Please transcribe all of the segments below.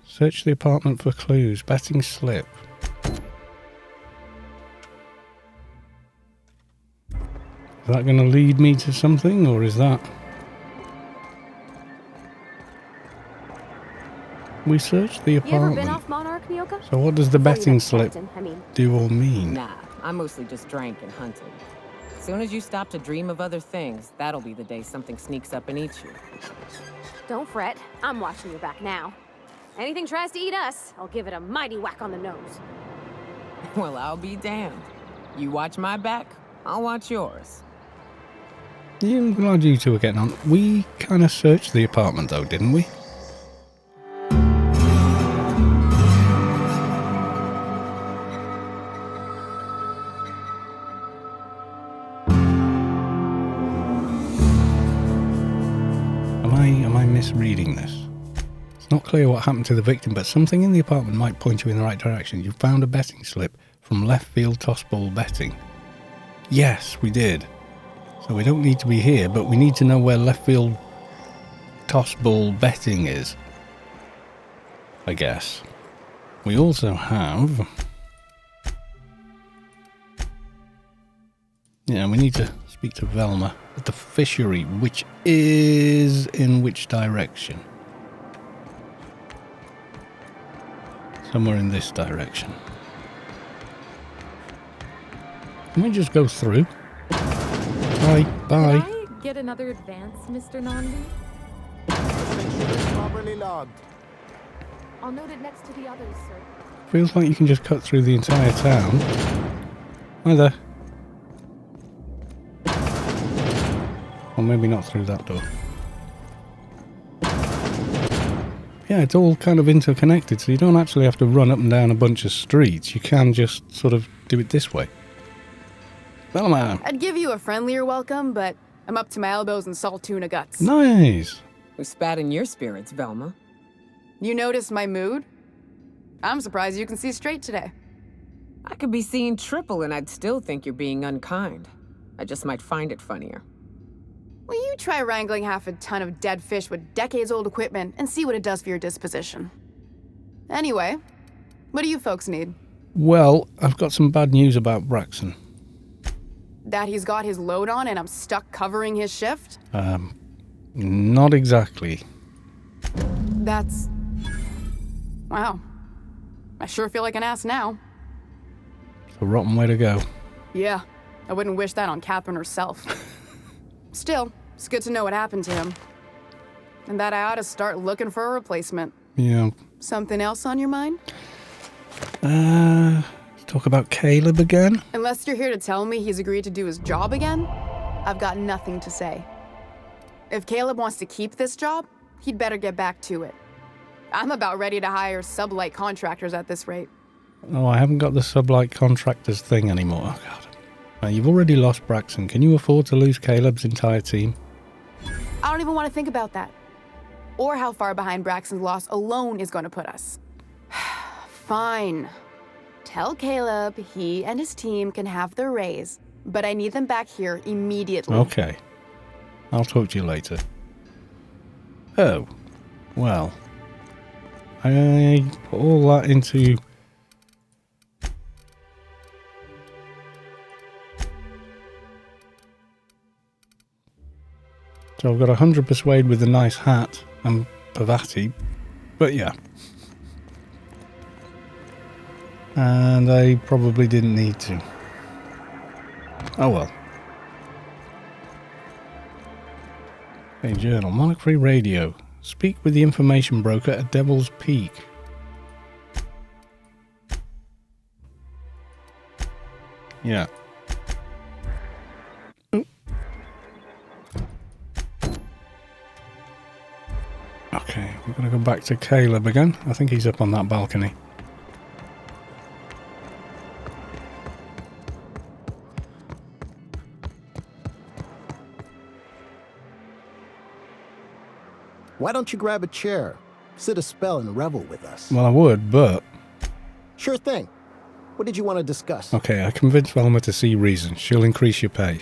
Search the apartment for clues. Betting slip. Is that going to lead me to something, or is that... We searched the apartment. You ever been off Monarch, Nyoka? So what does the betting slip do or mean? Nah, I mostly just drank and hunted. As soon as you stop to dream of other things, that'll be the day something sneaks up and eats you. Don't fret. I'm watching your back now. Anything tries to eat us, I'll give it a mighty whack on the nose. Well, I'll be damned. You watch my back, I'll watch yours. Yeah, I'm glad you two are getting on. We kind of searched the apartment though, didn't we? Am I misreading this? It's not clear what happened to the victim, but something in the apartment might point you in the right direction. You found a betting slip from left field toss ball betting. Yes, we did. So we don't need to be here, but we need to know where left field toss ball betting is. I guess. We also have... Yeah, we need to speak to Velma at the fishery, which is in which direction? Somewhere in this direction. Can we just go through? Bye. Bye. Can I get another advance, Mr. Nandi? Properly logged. I'll note it next to the others, sir. Feels like you can just cut through the entire town. Hi there. Or maybe not through that door. Yeah, it's all kind of interconnected, so you don't actually have to run up and down a bunch of streets. You can just sort of do it this way. Velma! I'd give you a friendlier welcome, but I'm up to my elbows in salt tuna guts. Nice! Who spat in your spirits, Velma? You noticed my mood? I'm surprised you can see straight today. I could be seeing triple and I'd still think you're being unkind. I just might find it funnier. Well, you try wrangling half a ton of dead fish with decades-old equipment and see what it does for your disposition. Anyway, what do you folks need? Well, I've got some bad news about Braxton. That he's got his load on and I'm stuck covering his shift? Not exactly. That's... Wow. I sure feel like an ass now. It's a rotten way to go. Yeah, I wouldn't wish that on Catherine herself. Still, it's good to know what happened to him. And that I ought to start looking for a replacement. Yeah. Something else on your mind? Talk about Caleb again? Unless you're here to tell me he's agreed to do his job again, I've got nothing to say. If Caleb wants to keep this job, he'd better get back to it. I'm about ready to hire sublight contractors at this rate. Oh, I haven't got the sublight contractors thing anymore. Oh, God. You've already lost Braxton. Can you afford to lose Caleb's entire team? I don't even want to think about that. Or how far behind Braxton's loss alone is going to put us. Fine. Tell Caleb he and his team can have their raise, but I need them back here immediately. Okay. I'll talk to you later. Oh. Well. I put all that into... So I've got 100 Persuade with a nice hat and Pavati, but yeah. And I probably didn't need to. Oh well. Okay, journal. Monarch Free Radio. Speak with the information broker at Devil's Peak. Yeah. Okay, we're going to go back to Caleb again. I think he's up on that balcony. Why don't you grab a chair, sit a spell, and revel with us? Well, I would, but... Sure thing. What did you want to discuss? Okay, I convinced Velma to see reason. She'll increase your pay.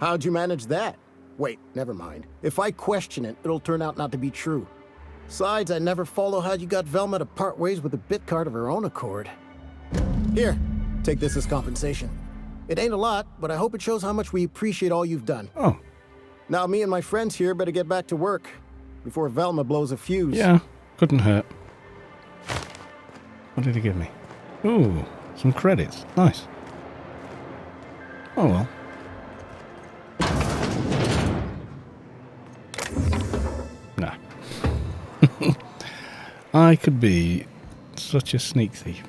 How'd you manage that? Wait, never mind. If I question it, it'll turn out not to be true. Besides, I never follow how you got Velma to part ways with a bit card of her own accord. Here, take this as compensation. It ain't a lot, but I hope it shows how much we appreciate all you've done. Oh. Now me and my friends here better get back to work before Velma blows a fuse. Yeah, couldn't hurt. What did he give me? Ooh, some credits. Nice. Oh well. Nah. I could be such a sneak thief.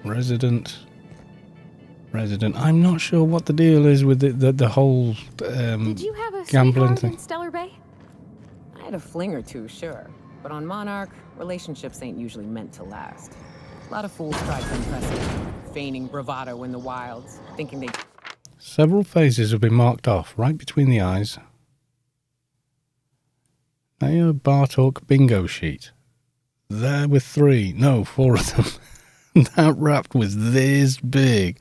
Resident. I'm not sure what the deal is with the whole Did you have a gambling sweetheart thing. in Stellar Bay? I had a fling or two, sure. But on Monarch, relationships ain't usually meant to last. A lot of fools try to impress me, feigning bravado in the wilds, thinking they... Several phases have been marked off right between the eyes. They are Bartok bingo sheet. There were 3, no, 4 of them. That raft was this big.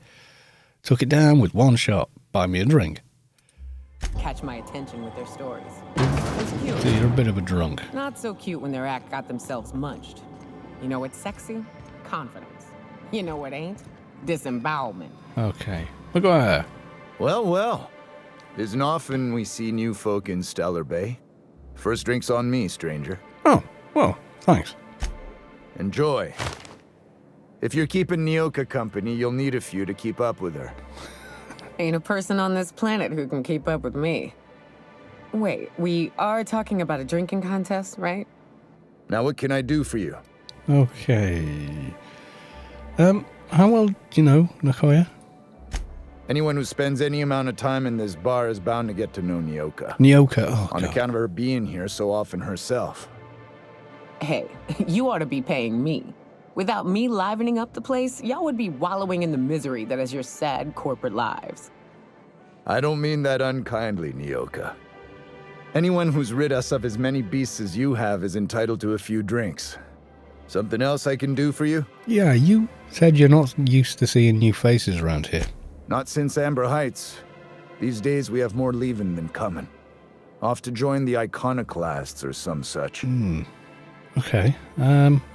Took it down with one shot. Buy me a drink. catch my attention with their stories. It's cute. So you're a bit of a drunk. Not so cute when their act got themselves munched. You know what's sexy? Confidence. You know what ain't? Disembowelment. Okay. Look at her. Well, well. Isn't often we see new folk in Stellar Bay. First drink's on me, stranger. Oh, well, thanks. Enjoy. If you're keeping Nyoka company, you'll need a few to keep up with her. Ain't a person on this planet who can keep up with me. Wait, we are talking about a drinking contest, right? Now what can I do for you? Okay. How well do you know Nakoya? Anyone who spends any amount of time in this bar is bound to get to know Nyoka. Nyoka, oh On God. account of her being here so often herself. Hey, you ought to be paying me. Without me livening up the place, y'all would be wallowing in the misery that is your sad corporate lives. I don't mean that unkindly, Nyoka. Anyone who's rid us of as many beasts as you have is entitled to a few drinks. Something else I can do for you? Yeah, you said you're not used to seeing new faces around here. Not since Amber Heights. These days we have more leaving than coming. Off to join the iconoclasts or some such. Okay.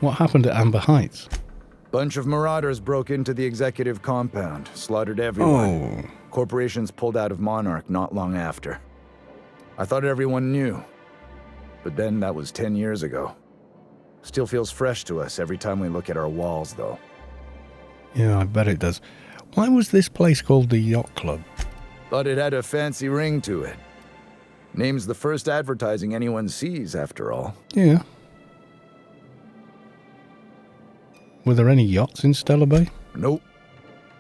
What happened at Amber Heights? Bunch of marauders broke into the executive compound, slaughtered everyone. Oh. Corporations pulled out of Monarch not long after. I thought everyone knew. But then that was 10 years ago. Still feels fresh to us every time we look at our walls, though. Yeah, I bet it does. Why was this place called the Yacht Club? Thought it had a fancy ring to it. Name's the first advertising anyone sees, after all. Yeah. Were there any yachts in Stellar Bay? Nope.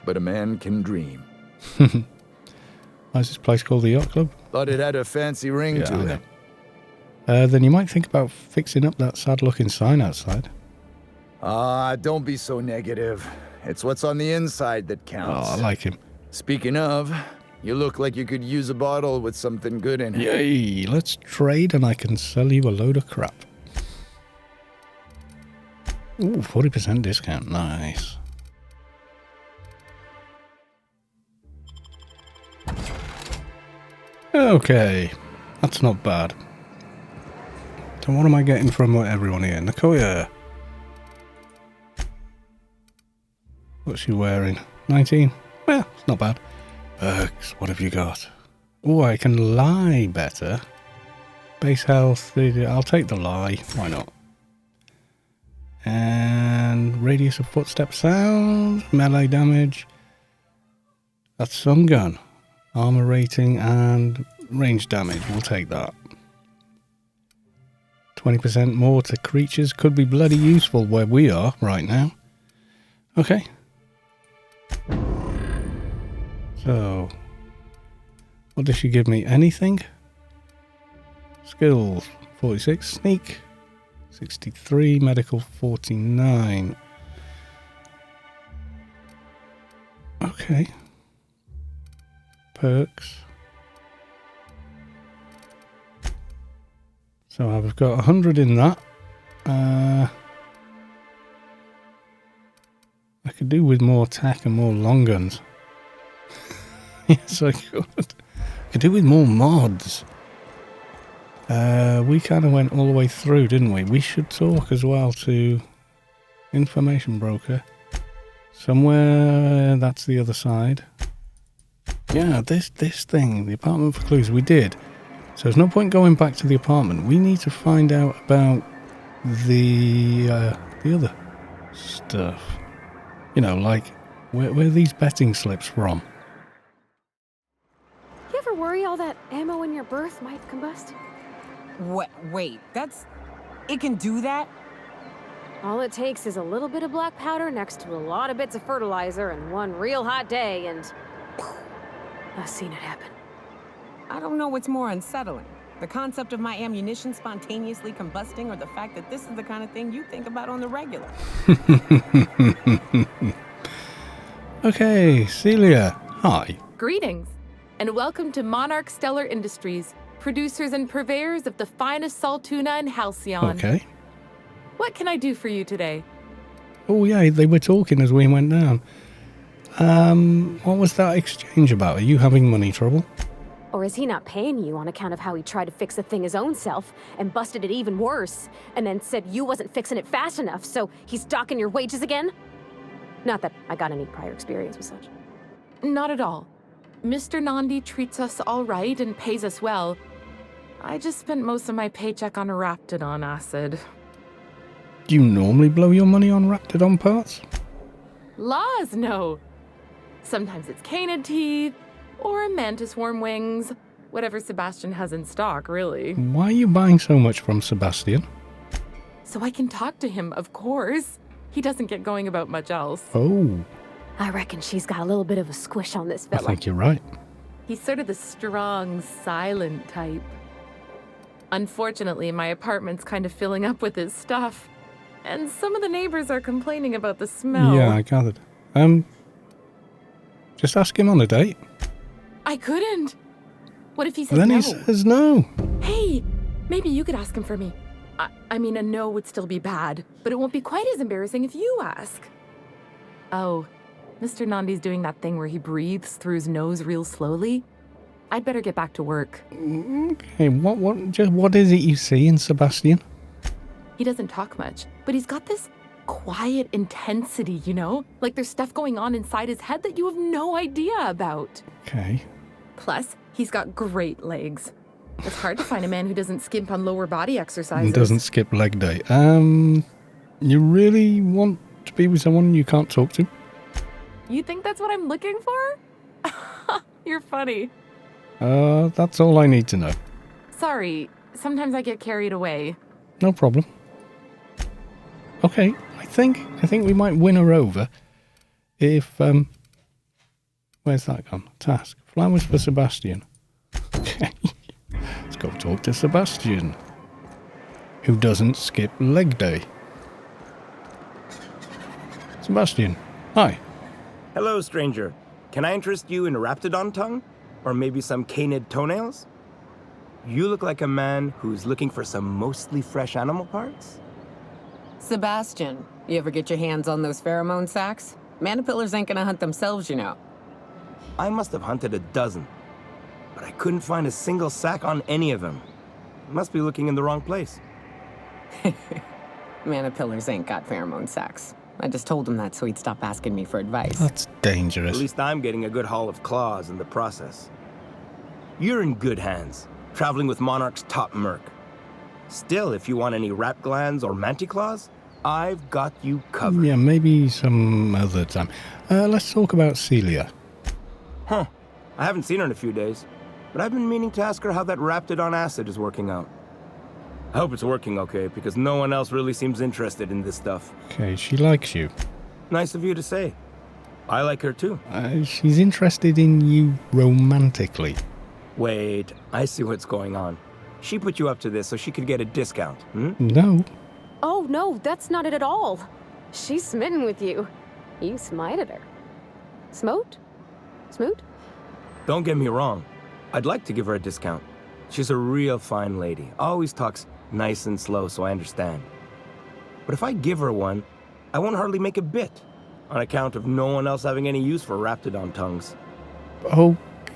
But a man can dream. Why is this place called the Yacht Club? Thought it had a fancy ring Yeah, I to know. it. Then you might think about fixing up that sad-looking sign outside. Ah, don't be so negative. It's what's on the inside that Oh, counts. I like him. Speaking of, you look like you could use a bottle with something good in it. Yay, let's trade and I can sell you a load of crap. Ooh, 40% discount. Nice. Okay, that's not bad. So what am I getting from everyone here? Nakoya. What's she wearing? 19? Well, it's not bad. Perks, what have you got? Oh, I can lie better. Base health, I'll take the lie. Why not? And radius of footstep sound, melee damage. That's some gun. Armor rating and range damage. We'll take that. 20% more to creatures could be bloody useful where we are right now. Okay. So, what does she give me? Anything? Skills 46, sneak 63, medical 49. Okay. Perks. So I've got 100 in that. I could do with more attack and more long guns. Yes, I could. I could do with more mods. We kind of went all the way through, didn't we? We should talk as well to information broker. Somewhere that's the other side. Yeah, this thing, the apartment for clues, we did. So there's no point going back to the apartment. We need to find out about the other stuff. You know, like where are these betting slips from? You ever worry all that ammo in your berth might combust? What? Wait, it can do that? All it takes is a little bit of black powder next to a lot of bits of fertilizer and one real hot day, and I've seen it happen. I don't know what's more unsettling. The concept of my ammunition spontaneously combusting, or the fact that this is the kind of thing you think about on the regular. Okay, Celia, hi. Greetings, and welcome to Monarch Stellar Industries, producers and purveyors of the finest salt tuna and halcyon. Okay. What can I do for you today? Oh yeah, they were talking as we went down. What was that exchange about? Are you having money trouble? Or is he not paying you on account of how he tried to fix the thing his own self and busted it even worse, and then said you wasn't fixing it fast enough, so he's docking your wages again? Not that I got any prior experience with such. Not at all. Mr. Nandi treats us all right and pays us well. I just spent most of my paycheck on Raptidon acid. Do you normally blow your money on Raptidon parts? Laws, no. Sometimes it's canid teeth, or mantis worm wings. Whatever Sebastian has in stock, really. Why are you buying so much from Sebastian? So I can talk to him, of course. He doesn't get going about much else. Oh, I reckon she's got a little bit of a squish on this I fella. think you're right. He's sort of the strong, silent type. Unfortunately, my apartment's kind of filling up with his stuff. And some of the neighbors are complaining about the smell. Yeah, I gathered. Just ask him on a date. I couldn't. What if he says Then no? he says no. Hey, maybe you could ask him for me. I mean, a no would still be bad, but it won't be quite as embarrassing if you ask. Oh, Mr. Nandi's doing that thing where he breathes through his nose real slowly. I'd better get back to work. Okay, what is it you see in Sebastian? He doesn't talk much, but he's got this quiet intensity, you know? Like there's stuff going on inside his head that you have no idea about. Okay. Plus, he's got great legs. It's hard to find a man who doesn't skimp on lower body exercises. And doesn't skip leg day. You really want to be with someone you can't talk to? You think that's what I'm looking for? You're funny. That's all I need to know. Sorry, sometimes I get carried away. No problem. Okay, I think we might win her over if, where's that gone? Task. Flowers for Sebastian. Okay. Let's go talk to Sebastian, who doesn't skip leg day. Sebastian, hi. Hello, stranger. Can I interest you in Raptidon tongue? Or maybe some canid toenails? You look like a man who's looking for some mostly fresh animal parts? Sebastian, you ever get your hands on those pheromone sacs? Manipillars ain't gonna hunt themselves, you know. I must have hunted a dozen, but I couldn't find a single sack on any of them. Must be looking in the wrong place. Manipillars ain't got pheromone sacs. I just told him that so he'd stop asking me for advice. That's At dangerous. least I'm getting a good haul of claws in the process. You're in good hands, traveling with Monarch's top merc. Still, if you want any rat glands or manticlaws, I've got you covered. Yeah, maybe some other time. Let's talk about Celia. Huh. I haven't seen her in a few days, but I've been meaning to ask her how that Raptidon acid is working out. I hope it's working okay, because no one else really seems interested in this stuff. Okay, she likes you. Nice of you to say. I like her too. She's interested in you romantically. Wait, I see what's going on. She put you up to this so she could get a discount, hmm? No. Oh, no, that's not it at all. She's smitten with you. You smited her. Smote? Smoot? Don't get me wrong. I'd like to give her a discount. She's a real fine lady. Always talks nice and slow, so I understand. But if I give her one, I won't hardly make a bit, on account of no one else having any use for Raptidon tongues.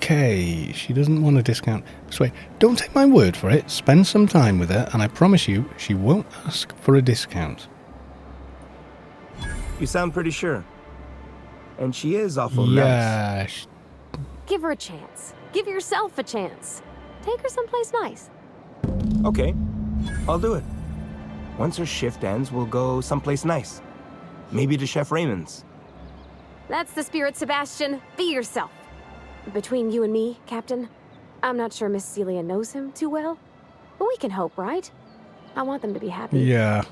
Okay, she doesn't want a discount. So wait, don't take my word for it. Spend some time with her, and I promise you, she won't ask for a discount. You sound pretty sure. And she is awful Yeah. nice. Give her a chance. Give yourself a chance. Take her someplace nice. Okay, I'll do it. Once her shift ends, we'll go someplace nice. Maybe to Chef Raymond's. That's the spirit, Sebastian. Be yourself. Between you and me, Captain, I'm not sure Miss Celia knows him too well, but we can hope, right? I want them to be happy. Yeah.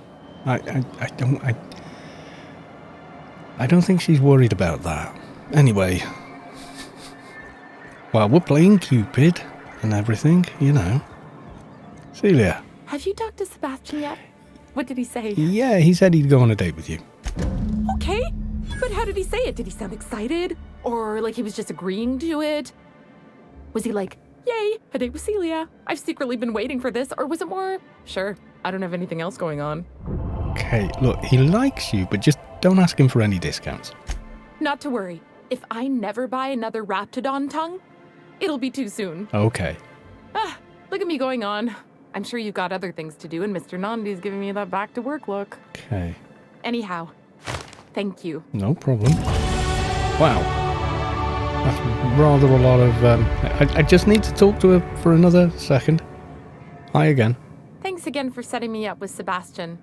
I don't think she's worried about that. Anyway. Well, we're playing Cupid and everything, you know. Celia. Have you talked to Sebastian yet? What did he say? Yeah, he said he'd go on a date with you. Okay, but how did he say it? Did he sound excited? Or like he was just agreeing to it? Was he like, yay, a date with Celia? I've secretly been waiting for this. Or was it more, sure, I don't have anything else going on? Okay, look, he likes you, but just don't ask him for any discounts. Not to worry. If I never buy another Raptidon tongue, it'll be too soon. Okay. Look at me going on. I'm sure you've got other things to do, and Mr. Nandi's giving me that back-to-work look. Okay. Anyhow, thank you. No problem. Wow. That's rather a lot of... I just need to talk to her for another second. Hi again. Thanks again for setting me up with Sebastian.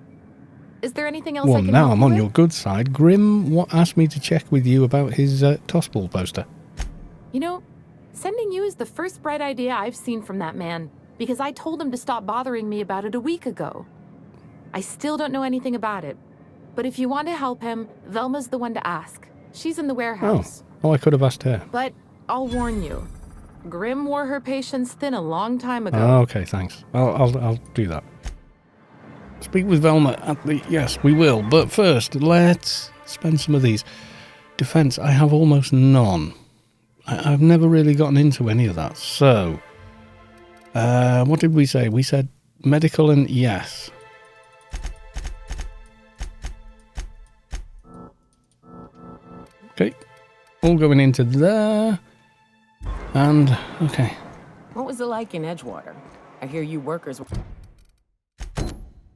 Is there anything else I Well, can now help I'm you on with? your good side. Grim asked me to check with you about his Tossball poster. You know, sending you is the first bright idea I've seen from that man, because I told him to stop bothering me about it a week ago. I still don't know anything about it, but if you want to help him, Velma's the one to ask. She's in the warehouse. Oh, I could have asked her. But I'll warn you, Grim wore her patience thin a long time ago. Oh, okay, thanks. I'll do that. Speak with Velma at the... Yes, we will. But first, let's spend some of these. Defense, I have almost none. I've never really gotten into any of that. So, what did we say? We said medical and yes. Okay. All going into there. And, okay. What was it like in Edgewater? I hear you workers were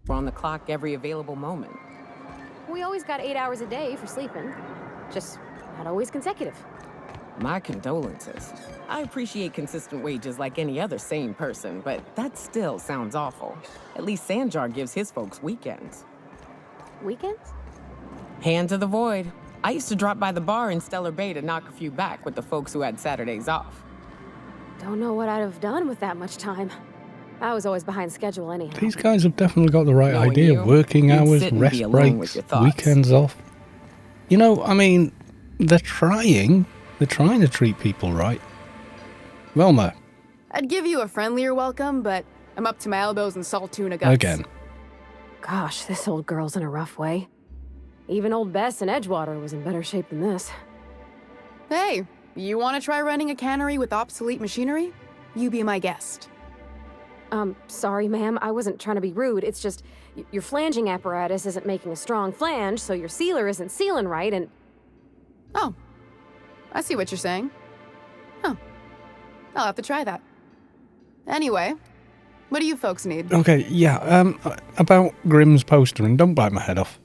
on the clock every available moment. We always got 8 hours a day for sleeping. Just not always consecutive. My condolences. I appreciate consistent wages like any other sane person, but that still sounds awful. At least Sanjar gives his folks weekends. Weekends? Hand to the void. I used to drop by the bar in Stellar Bay to knock a few back with the folks who had Saturdays off. Don't know what I'd have done with that much time. I was always behind schedule anyhow. These guys have definitely got the right Knowing working you, Working you'd hours, sit and be rest alone with breaks, your thoughts. weekends off. You know, I mean, they're trying. They're trying to treat people right. Velma, I'd give you a friendlier welcome, but I'm up to my elbows in salt tuna guts. again. Gosh, this old girl's in a rough way. Even old Bess in Edgewater was in better shape than this. Hey, you want to try running a cannery with obsolete machinery? You be my guest. Sorry, ma'am. I wasn't trying to be rude. It's just your flanging apparatus isn't making a strong flange, so your sealer isn't sealing right, and... Oh, I see what you're saying. Huh. I'll have to try that. Anyway, what do you folks need? Okay, yeah, about Grimm's poster, and don't bite my head off.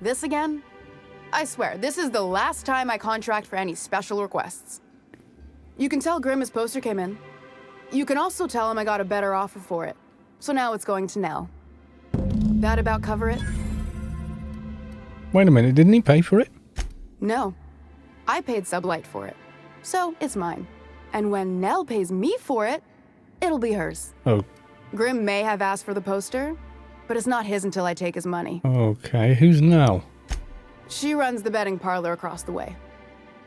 This again? I swear, this is the last time I contract for any special requests. You can tell Grimm his poster came in. You can also tell him I got a better offer for it. So now it's going to Nell. That about cover it? Wait a minute, didn't he pay for it? No. I paid Sublight for it. So it's mine. And when Nell pays me for it, it'll be hers. Oh, Grimm may have asked for the poster, but it's not his until I take his money. okay. Who's Nell? She runs the betting parlor across the way.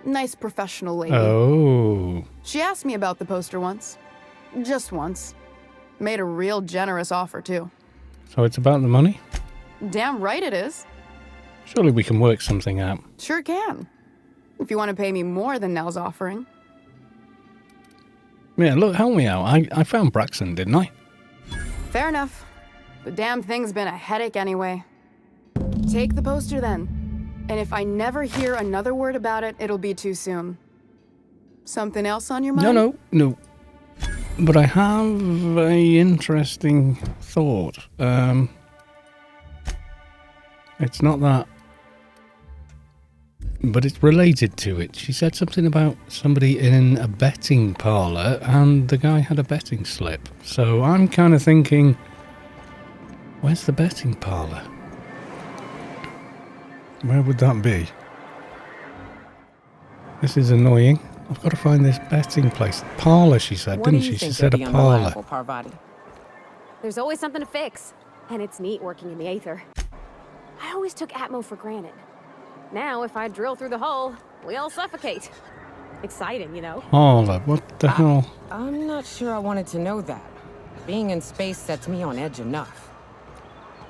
Nice professional lady. Oh. She asked me about the poster once. Just once. Made a real generous offer, too. So it's about the money? Damn right it is. Surely we can work something out. Sure can. If you want to pay me more than Nell's offering. Yeah, look, help me out. I found Braxton, didn't I? Fair enough. The damn thing's been a headache anyway. Take the poster then. And if I never hear another word about it, it'll be too soon. Something else on your mind? No. But I have a interesting thought. It's not that, but it's related to it. She said something about somebody in a betting parlour, and the guy had a betting slip. So I'm kind of thinking, where's the betting parlour? Where would that be? This is annoying. I've got to find this betting place. Parlour, she said, didn't she? She said a parlour. There's always something to fix, and it's neat working in the Aether. I always took Atmo for granted. Now, if I drill through the hole, we all suffocate. Exciting, you know? Parlour, what the hell? I'm not sure I wanted to know that. Being in space sets me on edge enough.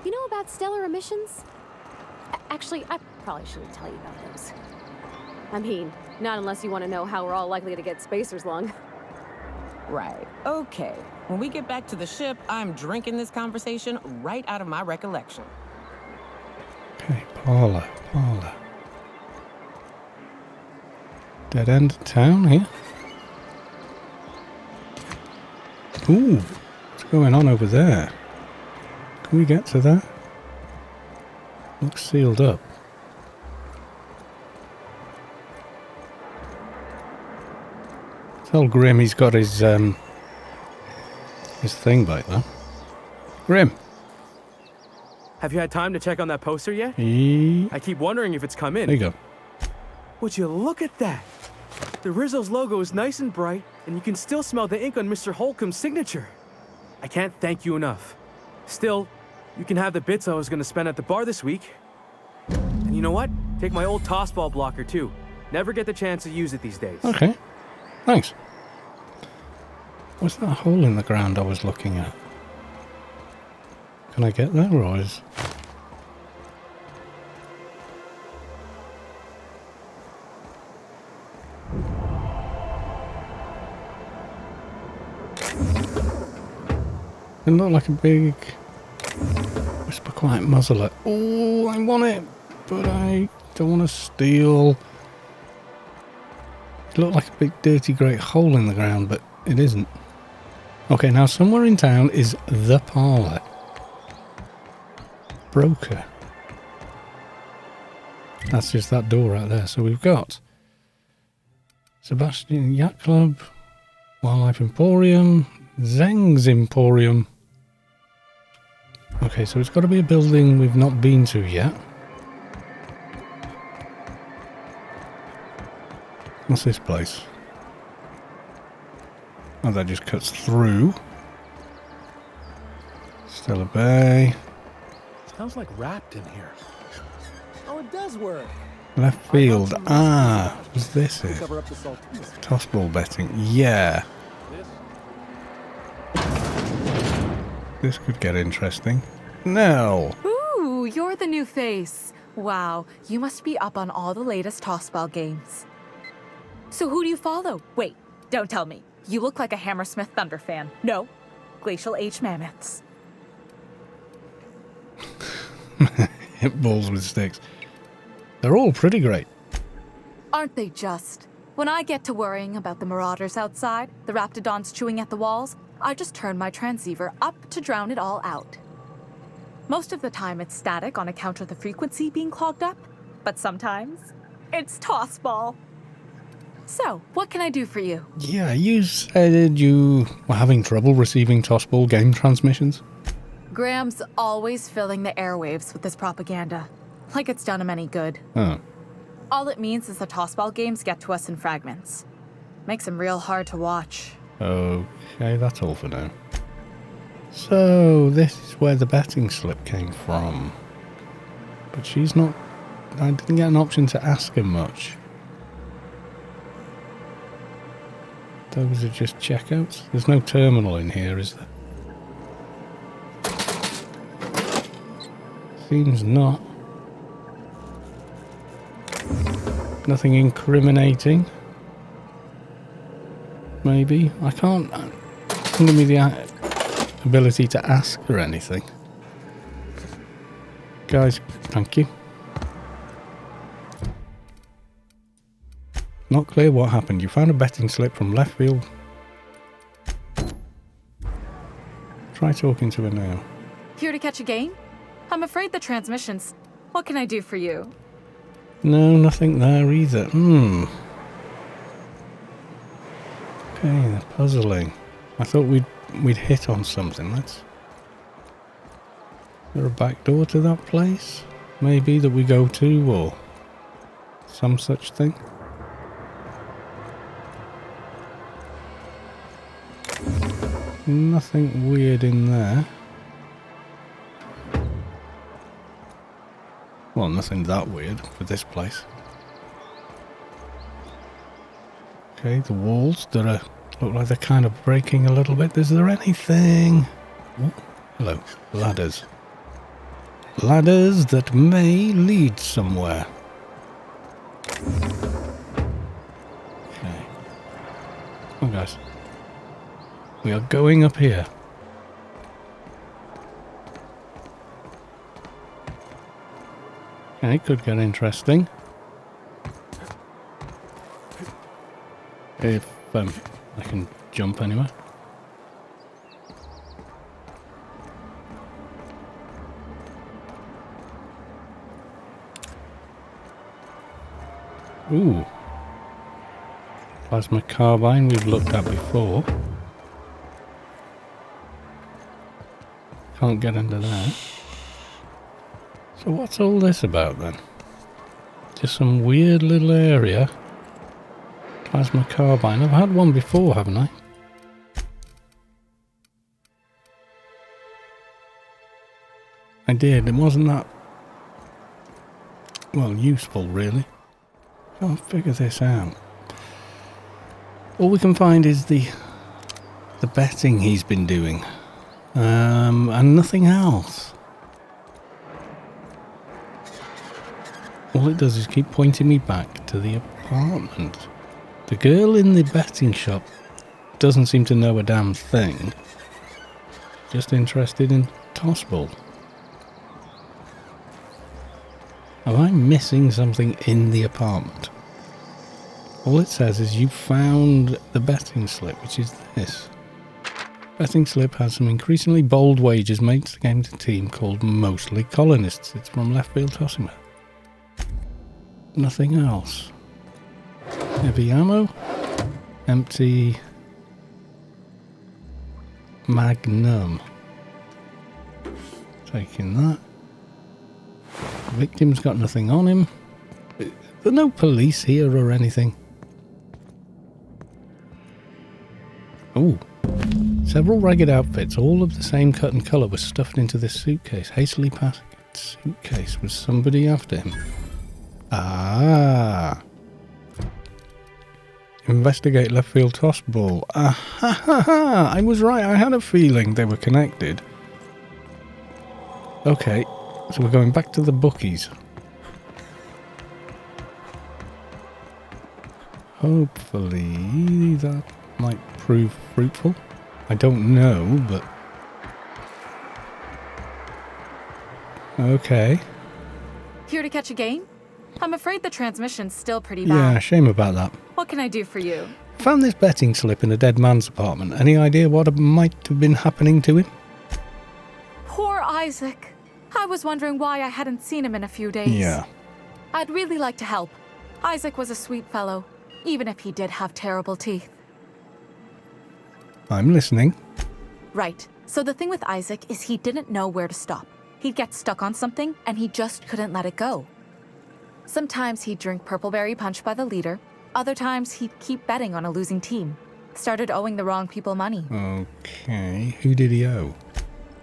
You know about stellar emissions? Actually, I probably shouldn't tell you about those. I mean, not unless you want to know how we're all likely to get spacers lung. Right. Okay. When we get back to the ship, I'm drinking this conversation right out of my recollection. Okay, parlour. Dead end of town here. Ooh, what's going on over there? Can we get to that? Looks sealed up. Tell Grim he's got his thing back there. Grim! Have you had time to check on that poster yet? I keep wondering if it's come in. There you go. Would you look at that? The Rizzo's logo is nice and bright, and you can still smell the ink on Mr. Holcomb's signature. I can't thank you enough. Still, you can have the bits I was going to spend at the bar this week. And you know what? Take my old tossball blocker, too. Never get the chance to use it these days. Okay. Thanks. What's that hole in the ground I was looking at? Can I get there, or is... It looked like a big whisper quiet muzzler. Oh, I want it, but I don't want to steal. It looked like a big dirty great hole in the ground, but it isn't. Okay, now somewhere in town is the parlour. Broker. That's just that door right there. So we've got Sebastian Yacht Club, Wildlife Emporium, Zeng's Emporium. Okay, so it's got to be a building we've not been to yet. What's this place? Oh, that just cuts through. Stella Bay. Smells like wrapped in here. Oh, it does work. Left field. Ah, was this it? Cover up the saltines. Tossball betting. Yeah. This could get interesting. No. Ooh, you're the new face. Wow, you must be up on all the latest tossball games. So who do you follow? Wait, don't tell me. You look like a Hammersmith Thunder fan. No, Glacial H Mammoths. Hit balls with sticks. They're all pretty great. Aren't they just? When I get to worrying about the marauders outside, the raptidons chewing at the walls, I just turn my transceiver up to drown it all out. Most of the time it's static on account of the frequency being clogged up, but sometimes it's tossball. So, what can I do for you? Yeah, you said you were having trouble receiving tossball game transmissions. Graham's always filling the airwaves with this propaganda, like it's done him any good. Oh. All it means is the tossball games get to us in fragments. Makes them real hard to watch. Okay, that's all for now. So, this is where the betting slip came from. But she's not... I didn't get an option to ask her much. Those are just checkouts. There's no terminal in here, is there? Seems not. Nothing incriminating. Maybe. I can't... Doesn't give me the ability to ask her anything. Guys, thank you. Not clear what happened. You found a betting slip from left field. Try talking to her now. Here to catch a game? I'm afraid the transmission's... What can I do for you? No, nothing there either. Okay, they're puzzling. I thought we'd hit on something. Is there a back door to that place? Maybe that we go to, or some such thing? Nothing weird in there. Well, nothing that weird for this place. Okay, the walls that look like they're kind of breaking a little bit. Is there anything? Oh, hello, ladders. Ladders that may lead somewhere. Okay. Come on, guys. We are going up here. Okay, could get interesting. If I can jump anywhere. Ooh. Plasma carbine we've looked at before. Can't get into that. So what's all this about then? Just some weird little area. Plasma carbine. I've had one before, haven't I? I did. It wasn't that... well, useful, really. Can't figure this out. All we can find is the betting he's been doing. And nothing else. All it does is keep pointing me back to the apartment. The girl in the betting shop doesn't seem to know a damn thing. Just interested in tossball. Am I missing something in the apartment? All it says is you found the betting slip, which is this. Betting slip has some increasingly bold wagers made against a team called Mostly Colonists. It's from left field tossing. Nothing else. Heavy ammo. Empty magnum. Taking that. Victim's got nothing on him. There are no police here or anything. Oh. Several ragged outfits, all of the same cut and colour, were stuffed into this suitcase. Hastily packed suitcase. Was somebody after him? Ah. Investigate left field toss ball. Ah, I was right. I had a feeling they were connected. Okay, so we're going back to the bookies. Hopefully that might prove fruitful. I don't know, but... okay. Here to catch a game? I'm afraid the transmission's still pretty bad. Yeah, shame about that. What can I do for you? Found this betting slip in a dead man's apartment. Any idea what might have been happening to him? Poor Isaac. I was wondering why I hadn't seen him in a few days. Yeah. I'd really like to help. Isaac was a sweet fellow, even if he did have terrible teeth. I'm listening. Right. So the thing with Isaac is he didn't know where to stop. He'd get stuck on something, and he just couldn't let it go. Sometimes he'd drink Purpleberry Punch by the liter. Other times he'd keep betting on a losing team. Started owing the wrong people money. Okay. Who did he owe?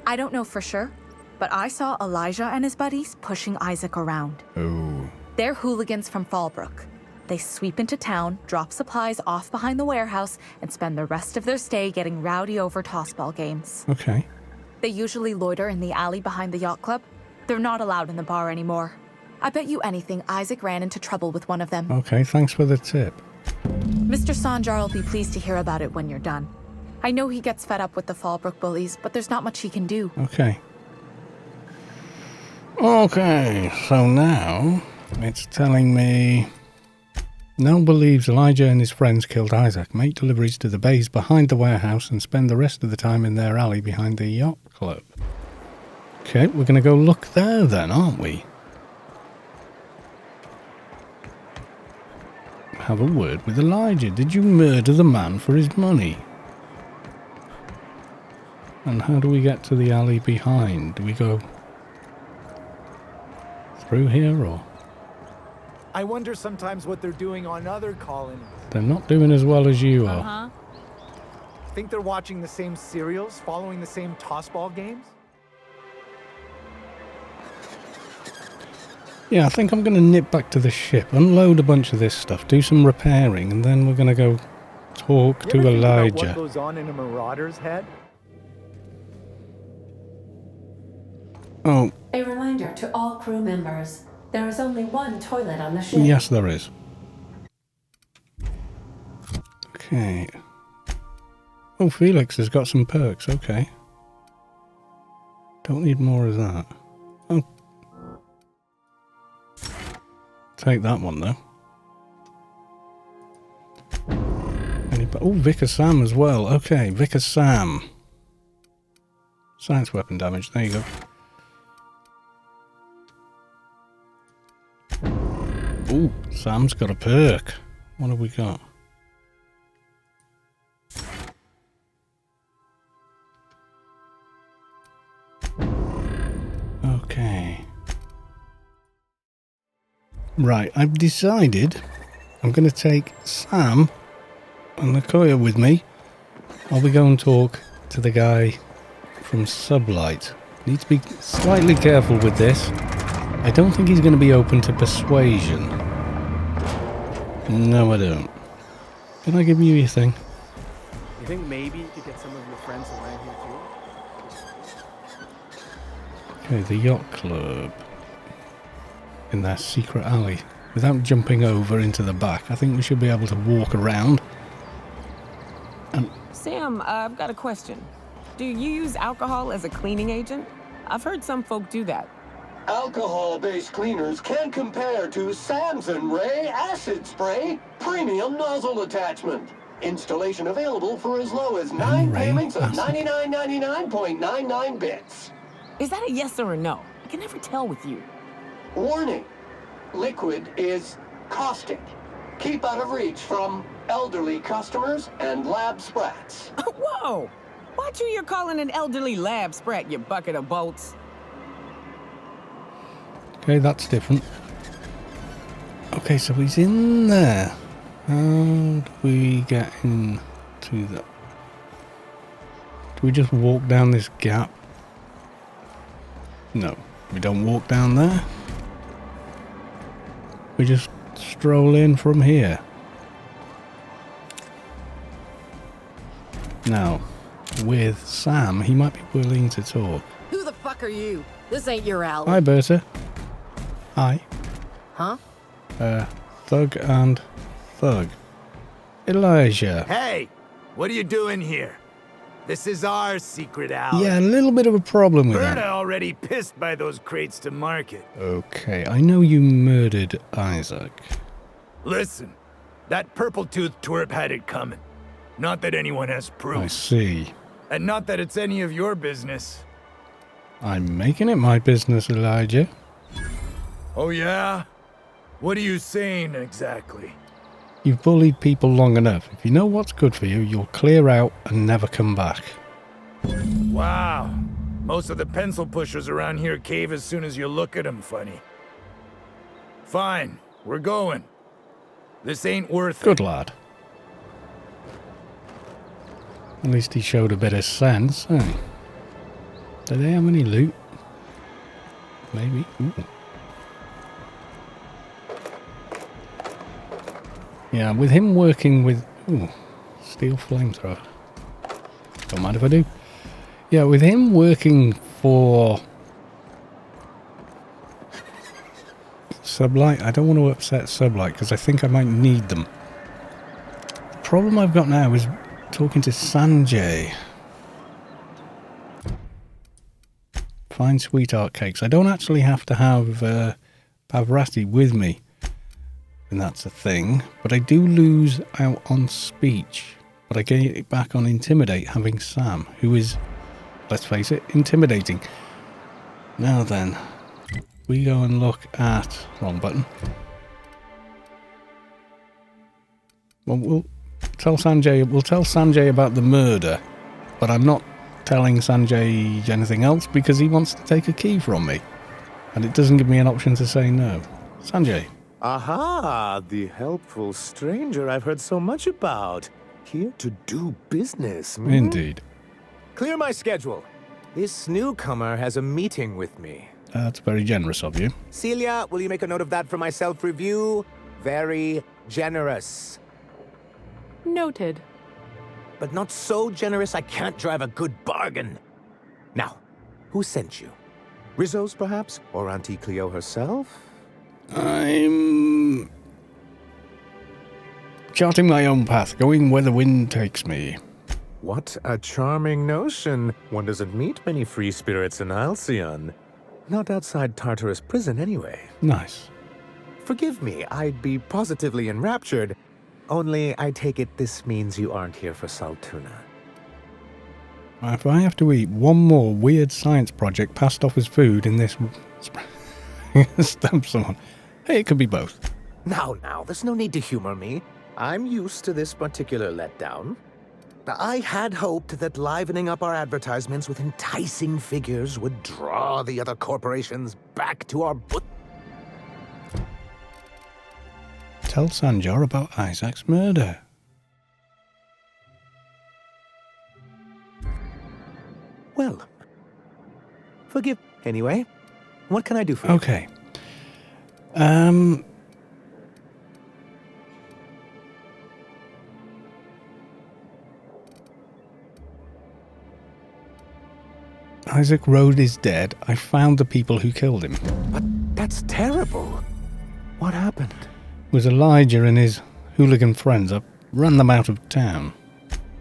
I don't know for sure, but I saw Elijah and his buddies pushing Isaac around. Oh. They're hooligans from Fallbrook. They sweep into town, drop supplies off behind the warehouse, and spend the rest of their stay getting rowdy over tossball games. Okay. They usually loiter in the alley behind the yacht club. They're not allowed in the bar anymore. I bet you anything Isaac ran into trouble with one of them. Okay, thanks for the tip. Mr. Sanjar will be pleased to hear about it when you're done. I know he gets fed up with the Fallbrook bullies, but there's not much he can do. Okay. Okay, so now it's telling me Nell believes Elijah and his friends killed Isaac, make deliveries to the bays behind the warehouse, and spend the rest of the time in their alley behind the yacht club. Okay, we're going to go look there then, aren't we? Have a word with Elijah. Did you murder the man for his money? And how do we get to the alley behind? Do we go through here or? I wonder sometimes what they're doing on other colonies. They're not doing as well as you are. Think they're watching the same serials, following the same tossball games? Yeah, I think I'm going to nip back to the ship, unload a bunch of this stuff, do some repairing, and then we're going to go talk to Elijah. About what goes on in a marauder's head? Oh. A reminder to all crew members. There is only one toilet on the ship. Yes, there is. Okay. Oh, Felix has got some perks. Okay. Don't need more of that. Oh. Take that one, though. Oh, Vicar Sam as well. Okay, Vicar Sam. Science weapon damage. There you go. Ooh, Sam's got a perk. What have we got? Okay. Right, I've decided I'm going to take Sam and Nakoya with me. I'll be going to talk to the guy from Sublight. Need to be slightly careful with this. I don't think he's going to be open to persuasion. No, I don't. Can I give you your thing? You think maybe you could get some of your friends to land here too? Okay, the yacht club. In their secret alley. Without jumping over into the back, I think we should be able to walk around. And Sam, I've got a question. Do you use alcohol as a cleaning agent? I've heard some folk do that. Alcohol-based cleaners can compare to Samson Ray Acid Spray Premium Nozzle Attachment. Installation available for as low as 9 payments of $99.99.99 bits. Is that a yes or a no? I can never tell with you. Warning. Liquid is caustic. Keep out of reach from elderly customers and lab sprats. Whoa! Watch who you're calling an elderly lab sprat, you bucket of bolts. okay, that's different. Okay, so he's in there. How do we get into that? Do we just walk down this gap? No, we don't walk down there. We just stroll in from here. Now, with Sam, he might be willing to talk. Who the fuck are you? This ain't your alley. Hi, Berta. Hi. Huh? Thug and Thug. Elijah. Hey! What are you doing here? This is our secret alley. Yeah, a little bit of a problem with Berta that. already pissed by those crates to market. Okay, I know you murdered Isaac. Listen, that purple-toothed twerp had it coming. Not that anyone has proof. I see. And not that it's any of your business. I'm making it my business, Elijah. Oh yeah? What are you saying exactly? You've bullied people long enough. If you know what's good for you, you'll clear out and never come back. Wow. Most of the pencil pushers around here cave as soon as you look at them funny. Fine, we're going. This ain't worth it. Good lad. At least he showed a bit of sense, eh? Do they have any loot? Maybe. Ooh. Yeah, with him working with... Ooh, steel flamethrower. Don't mind if I do. Yeah, with him working for Sublight, I don't want to upset Sublight because I think I might need them. The problem I've got now is talking to Sanjay. Find sweetheart cakes. I don't actually have to have Pavrati with me. And that's a thing. But I do lose out on speech. But I get it back on intimidate, having Sam, who is, let's face it, intimidating. Now then, we go and look at... Wrong button. Well, we'll tell Sanjay about the murder, but I'm not telling Sanjay anything else because he wants to take a key from me. And it doesn't give me an option to say no. Sanjay. Aha, the helpful stranger I've heard so much about. Here to do business. Indeed. Clear my schedule. This newcomer has a meeting with me. That's very generous of you. Celia, will you make a note of that for my self-review? Very generous. Noted. But not so generous I can't drive a good bargain. Now, who sent you? Rizzo's, perhaps? Or Auntie Cleo herself? I'm... charting my own path, going where the wind takes me. What a charming notion. One doesn't meet many free spirits in Alcyon. Not outside Tartarus prison, anyway. Nice. Forgive me, I'd be positively enraptured. Only, I take it this means you aren't here for Saltuna. If I have to eat one more weird science project passed off as food in this... stamp someone. Hey, it could be both. Now, there's no need to humor me. I'm used to this particular letdown. I had hoped that livening up our advertisements with enticing figures would draw the other corporations back to our Tell Sanjar about Isaac's murder. Well, forgive anyway. What can I do for you? Okay. Isaac Rode is dead. I found the people who killed him. But that's terrible. What happened? It was Elijah and his hooligan friends. I ran them out of town.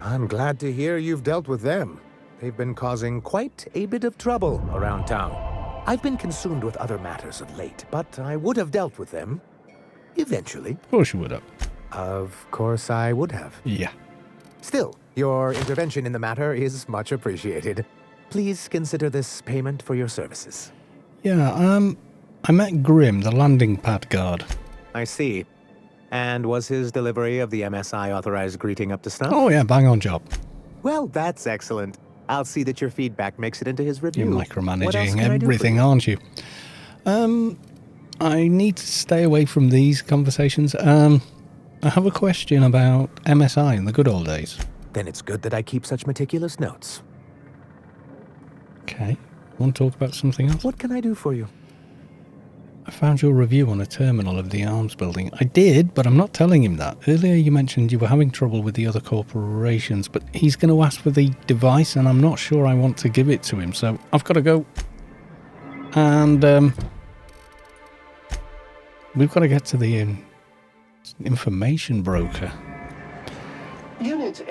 I'm glad to hear you've dealt with them. They've been causing quite a bit of trouble around town. I've been consumed with other matters of late, but I would have dealt with them. Eventually. Of course you would have. Of course I would have. Yeah. Still, your intervention in the matter is much appreciated. Please consider this payment for your services. Yeah, I met Grim, the landing pad guard. I see. And was his delivery of the MSI authorized greeting up to snuff? Oh yeah, bang on job. Well, that's excellent. I'll see that your feedback makes it into his review. You're micromanaging everything, aren't you? I need to stay away from these conversations. I have a question about MSI in the good old days. Then it's good that I keep such meticulous notes. Okay. Want to talk about something else? What can I do for you? I found your review on a terminal of the arms building. I did, but I'm not telling him that. Earlier you mentioned you were having trouble with the other corporations, but he's going to ask for the device, and I'm not sure I want to give it to him, so I've got to go. And we've got to get to the information broker.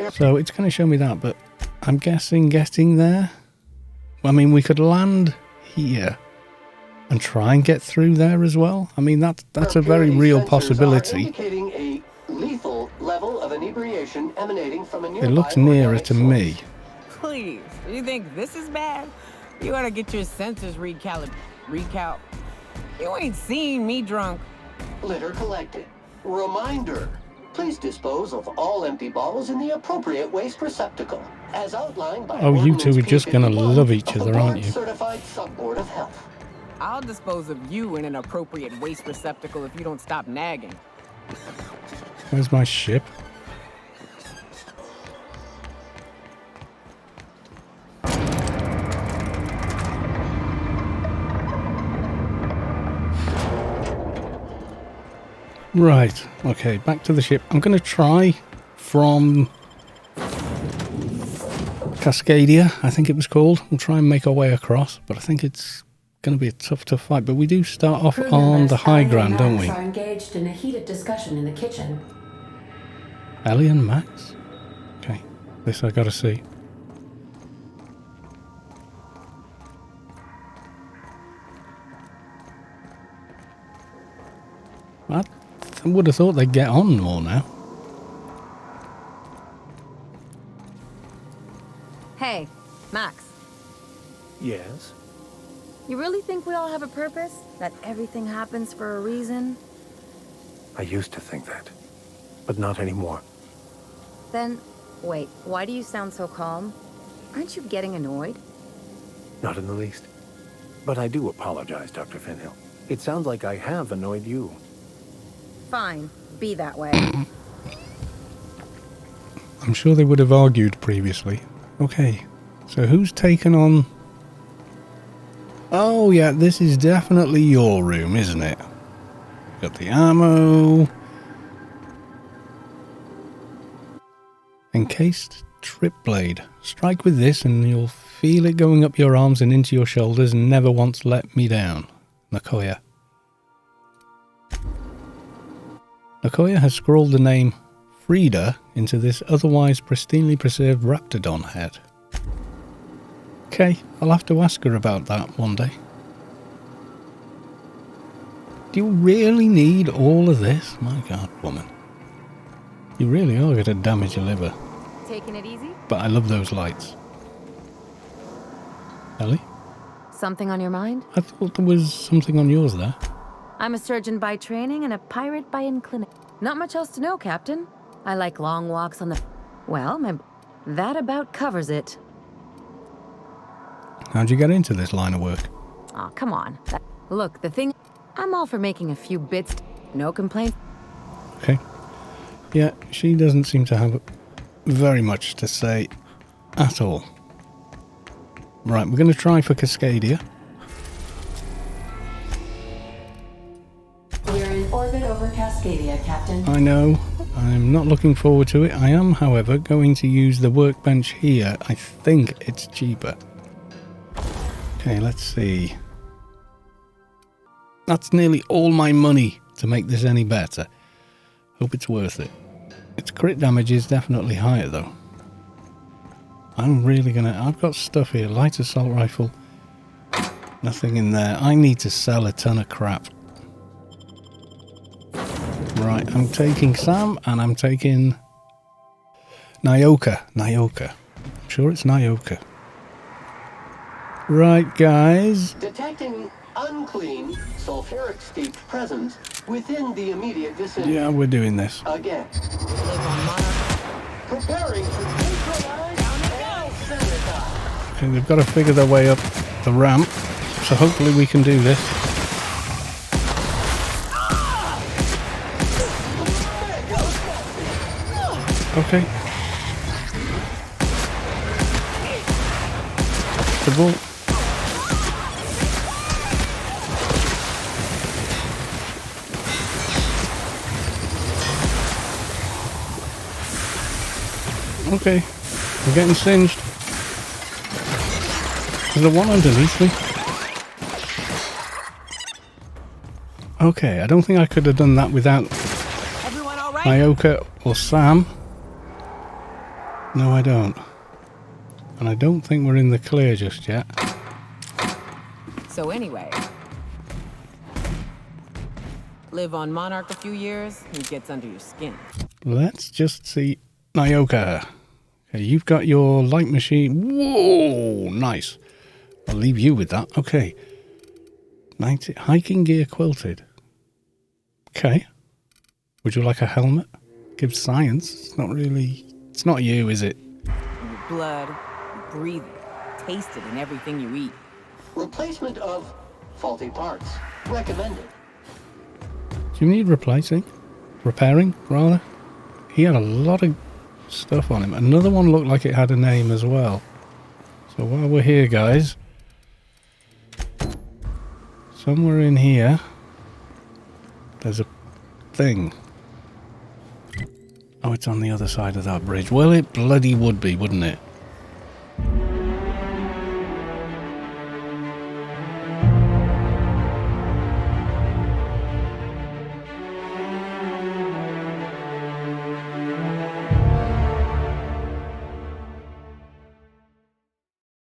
So it's going to show me that, but I'm guessing getting there? I mean, we could land here and try and get through there as well. I mean, that's a very real possibility. Indicating a lethal level of inebriation emanating from a nearby It looks nearer to me. Please, you think this is bad? You ought to get your senses recount. You ain't seen me drunk. Litter collected. Reminder. Please dispose of all empty bottles in the appropriate waste receptacle, as outlined by Oh, you two are just going to love each other, aren't you? Certified Sub-Board of Health. I'll dispose of you in an appropriate waste receptacle if you don't stop nagging. Where's my ship? Right, okay, back to the ship. I'm going to try from Cascadia, I think it was called. We'll try and make our way across, but I think it's going to be a tough fight. But we do start off on the high ground, don't we? Are engaged in a heated discussion in the kitchen. Ellie and Max? Okay, this I got to see. I I would have thought they'd get on more now. Hey, Max. Yes? You really think we all have a purpose? That everything happens for a reason? I used to think that, but not anymore. Then, wait, why do you sound so calm? Aren't you getting annoyed? Not in the least. But I do apologize, Dr. Finhill. It sounds like I have annoyed you. Fine, be that way. I'm sure they would have argued previously. Okay, so who's taken on... Oh yeah, this is definitely your room, isn't it? Got the ammo. Encased trip blade. Strike with this and you'll feel it going up your arms and into your shoulders and never once let me down. Nakoya. Nakoya has scrawled the name Frida into this otherwise pristinely preserved Raptidon head. Okay, I'll have to ask her about that one day. Do you really need all of this? My God, woman. You really are going to damage your liver. Taking it easy? But I love those lights. Ellie? Something on your mind? I thought there was something on yours there. I'm a surgeon by training and a pirate by inclination. Not much else to know, Captain. I like long walks on the... Well, that about covers it. How'd you get into this line of work? Aw, come on. Look, the thing... I'm all for making a few bits. No complaints. Okay. Yeah, she doesn't seem to have very much to say at all. Right, we're going to try for Cascadia. We're in orbit over Cascadia, Captain. I know. I'm not looking forward to it. I am, however, going to use the workbench here. I think it's cheaper. Okay, let's see. That's nearly all my money to make this any better. Hope it's worth it. Its crit damage is definitely higher, though. I'm really gonna... I've got stuff here. Light assault rifle. Nothing in there. I need to sell a ton of crap. Right, I'm taking Sam, and I'm taking... Nyoka. I'm sure it's Nyoka. Right, guys. Detecting unclean sulfuric steeped presence within the immediate vicinity. Yeah, we're doing this. Again. Preparing to neutralize r.SceneColorFringe. Okay, they've got to figure their way up the ramp, so hopefully we can do this. Okay. The ball. Okay, we're getting singed. There's a one underneath me. Okay, I don't think I could have done that without Nyoka or Sam. No, I don't. And I don't think we're in the clear just yet. So anyway, live on Monarch a few years, it gets under your skin. Let's just see. Nyoka. Okay, you've got your light machine. Whoa, nice. I'll leave you with that. Okay. 90, hiking gear quilted. Okay. Would you like a helmet? Gives science. It's not really... It's not you, is it? Your blood, you breathe it, taste it in everything you eat. Replacement of faulty parts. Recommended. Do you need replacing? Repairing, rather? He had a lot of stuff on him. Another one looked like it had a name as well. So while we're here, guys... Somewhere in here... There's a thing. Oh, it's on the other side of that bridge. Well, it bloody would be, wouldn't it?